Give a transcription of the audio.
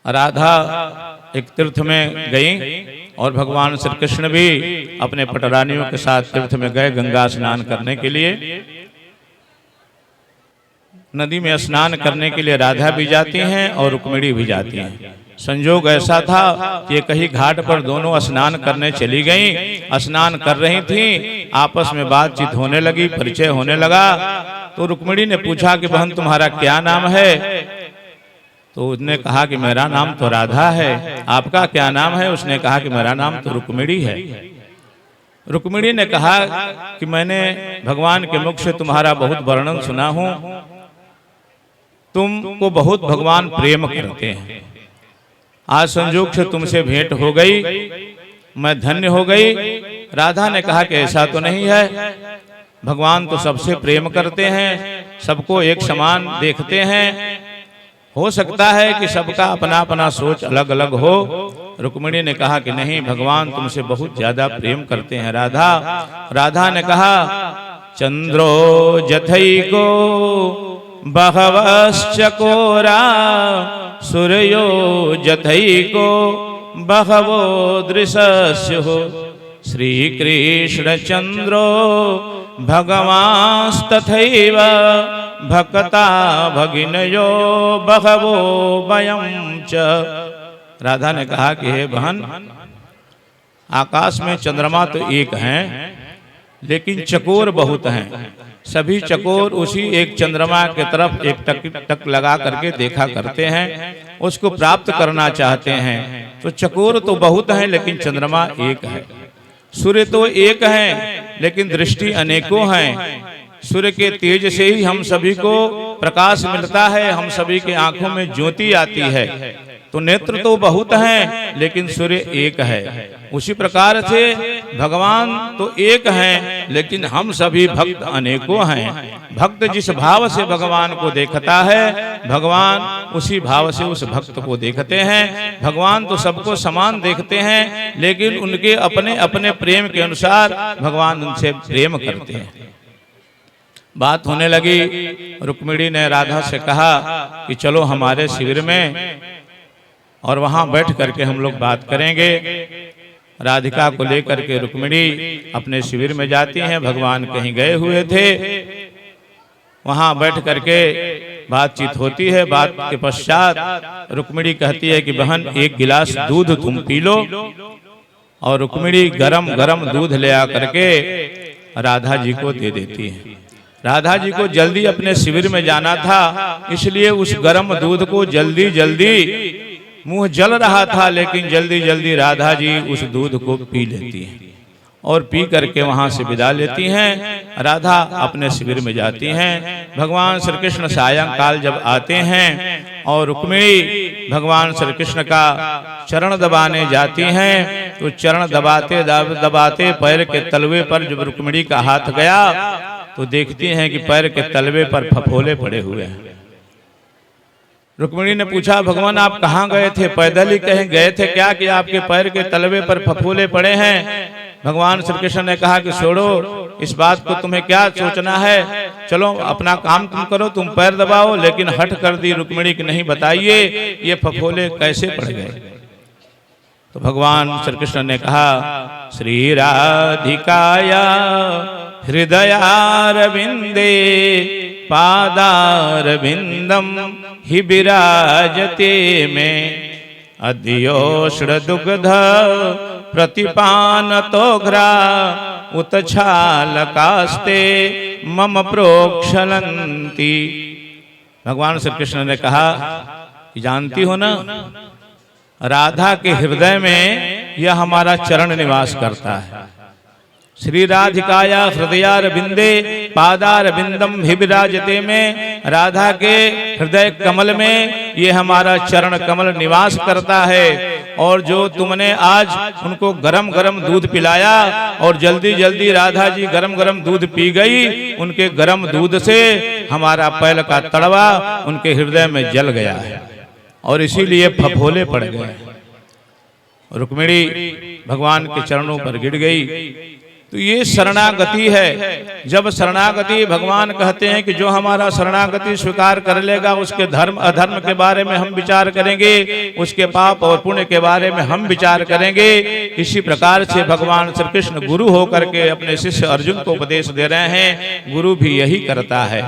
राधा एक तीर्थ में गई और भगवान श्री कृष्ण भी अपने पटरानियों के साथ तीर्थ में गए गंगा स्नान करने के लिए। नदी में स्नान करने के लिए राधा भी जाती हैं और रुक्मिणी भी जाती हैं। संयोग ऐसा था कि कहीं घाट पर दोनों स्नान करने चली गईं। स्नान कर रही थीं, आपस में बातचीत होने लगी, परिचय होने लगा। तो रुक्मिणी ने पूछा कि बहन तुम्हारा क्या नाम है? तो उसने कहा कि मेरा नाम तो राधा है। आपका क्या नाम है? उसने कहा कि मेरा नाम तो रुक्मिणी है। रुक्मिणी ने कहा कि मैंने भगवान के मुख से तुम्हारा बहुत वर्णन सुना हूं, तुमको बहुत भगवान प्रेम करते हैं। आज संयोग से तुमसे भेंट हो गई, मैं धन्य हो गई। राधा ने कहा कि ऐसा तो नहीं है, भगवान तो सबसे प्रेम करते हैं, सबको एक समान देखते हैं। हो सकता है कि सबका अपना अपना सोच अलग अलग हो। रुक्मिणी ने कहा कि नहीं, भगवान तुमसे बहुत ज्यादा प्रेम करते हैं राधा। राधा ने कहा चंद्रो जथैको बहवश्चकोरा सूर्यो जथैको बहवो दृशस्युः श्री कृष्ण चंद्रो भगवांस्तथैव भक्ता भगिनयो बहवो वयं च। राधा ने कहा कि हे बहन, आकाश में चंद्रमा तो एक हैं, लेकिन चकोर बहुत हैं। सभी चकोर उसी एक चंद्रमा के तरफ एक टक लगा करके देखा करते हैं, उसको प्राप्त करना चाहते हैं। तो चकोर तो बहुत हैं, लेकिन चंद्रमा एक है। सूर्य तो एक है, लेकिन दृष्टि अनेकों हैं। सूर्य के तेज से ही हम सभी को प्रकाश मिलता है, हम सभी के आंखों में ज्योति आती है। तो नेत्र तो बहुत हैं, लेकिन सूर्य एक है। उसी प्रकार से भगवान तो एक हैं, लेकिन हम सभी भक्त अनेकों हैं। भक्त जिस भाव से भगवान को देखता है, भगवान उसी भाव से उस भक्त को देखते हैं। भगवान तो सबको समान देखते हैं, लेकिन उनके अपने अपने प्रेम के अनुसार भगवान उनसे प्रेम करते हैं। बात होने लगी। रुक्मिणी ने राधा से कहा कि चलो हमारे शिविर में और वहां बैठ करके हम लोग बात करेंगे। राधिका को लेकर के रुक्मिणी अपने शिविर में जाती हैं। भगवान कहीं गए हुए थे, वहां बैठ करके बातचीत होती है। बात के पश्चात रुक्मिणी कहती है कि बहन एक गिलास दूध तुम पी लो। और रुक्मिणी गरम गरम दूध ले आकर के राधा जी को दे देती है। राधा जी को जल्दी अपने शिविर में जाना था, इसलिए उस गरम दूध को जल्दी जल्दी, मुंह जल रहा था लेकिन जल्दी जल्दी राधा जी उस दूध को पी लेती हैं और पी करके वहां से विदा लेती हैं। राधा अपने शिविर में जाती हैं। भगवान श्री कृष्ण सायंकाल जब आते हैं और रुक्मिणी भगवान श्री कृष्ण का चरण दबाने जाती हैं, तो चरण दबाते दबाते पैर के तलवे पर जब रुक्मिणी का हाथ गया तो देखती हैं कि पैर के तलवे पर फफोले पड़े हुए हैं। रुक्मिणी ने पूछा भगवान आप कहाँ गए थे? पैदल ही कहीं गए थे क्या कि आपके पैर के तलवे पर फफोले पड़े हैं? भगवान श्री कृष्ण ने कहा कि छोड़ो, इस बात को तुम्हें क्या सोचना है, चलो अपना काम तुम करो, तुम पैर दबाओ। लेकिन हट कर दी रुक्मिणी कि नहीं, बताइए ये फफोले कैसे पड़ गए? तो भगवान श्री कृष्ण ने कहा श्री राधिकाया हृदयारविंदे पादारविंदम हि विराजते में अद्योष्ण दुग्ध प्रतिपानतोघ्रा उत्छालकास्ते मम प्रोक्षलन्ति। भगवान श्री कृष्ण ने कहा जानती हो ना, राधा के हृदय में यह हमारा चरण निवास करता है। श्री राधिकाया हृदयारविंदे पादारविंदम हि विराजते में, राधा के हृदय कमल में ये हमारा चरण कमल निवास करता है। और जो तुमने आज उनको गरम गरम दूध पिलाया और जल्दी जल्दी राधा जी गरम गरम दूध पी गई, उनके गरम दूध से हमारा पैर का तड़वा उनके हृदय में जल गया है और इसीलिए फफोले पड़ गए। रुक्मिणी भगवान के चरणों पर गिर गई। तो ये शरणागति है। जब शरणागति, भगवान कहते हैं कि जो हमारा शरणागति स्वीकार कर लेगा उसके धर्म अधर्म के बारे में हम विचार करेंगे, उसके पाप और पुण्य के बारे में हम विचार करेंगे। इसी प्रकार से भगवान श्री कृष्ण गुरु होकर के अपने शिष्य अर्जुन को उपदेश दे रहे हैं। गुरु भी यही करता है।